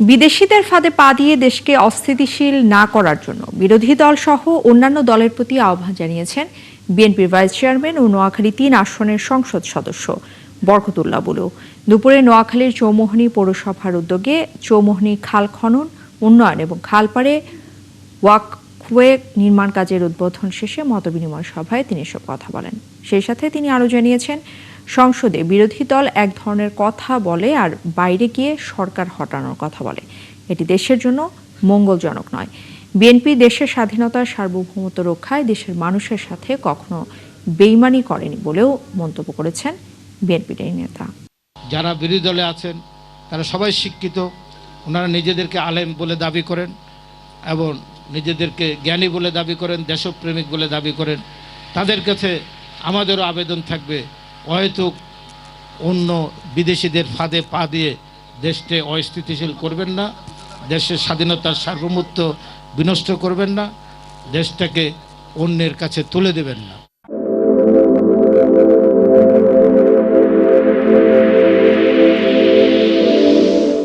বিদেশিদের ফাঁদে পা দিয়ে দেশকে অস্থিতিশীল না করার জন্য বিরোধী দল সহ অন্যান্য দলের প্রতি আহ্বান জানিয়েছেন বিএনপির ভাইস চেয়ারম্যান ও নোয়াখালী ৩ আসনের সংসদ সদস্য বরকতুল্লাহ বুলু। দুপুরে নোয়াখালীর চৌমোহনী পৌরসভার উদ্যোগে চৌমোহনী খাল খনন, উন্নয়ন এবং খালপাড়ে ওয়াকওয়ে নির্মাণ কাজের উদ্বোধন শেষে মতবিনিময় সভায় তিনি এসব কথা বলেন। সেই সাথে তিনি আরও জানিয়েছেন, সংসদে বিরোধী দল এক ধরনের কথা বলে আর বাইরে গিয়ে সরকার হটানোর কথা বলে। এটি দেশের জন্য মঙ্গলজনক নয়। বিএনপি দেশের স্বাধীনতার সার্বভৌমত্ব রক্ষায় দেশের মানুষের সাথে কখনো বেইমানি করেনি বলেও মন্তব্য করেছেন বিএনপির এই নেতা। যারা বিরোধী দলে আছেন তারা সবাই শিক্ষিত, ওনারা নিজেদেরকে আলেম বলে দাবি করেন এবং নিজেদেরকে জ্ঞানী বলে দাবি করেন, দেশপ্রেমিক বলে দাবি করেন। তাদের কাছে আমাদেরও আবেদন থাকবে, হয়তো অন্য বিদেশিদের ফাঁদে পা দিয়ে দেশকে অস্থিতিশীল করবেন না, দেশের স্বাধীনতার সার্বভৌমত্ব বিনষ্ট করবেন না, দেশটাকে অন্যের কাছে তুলে দেবেন না।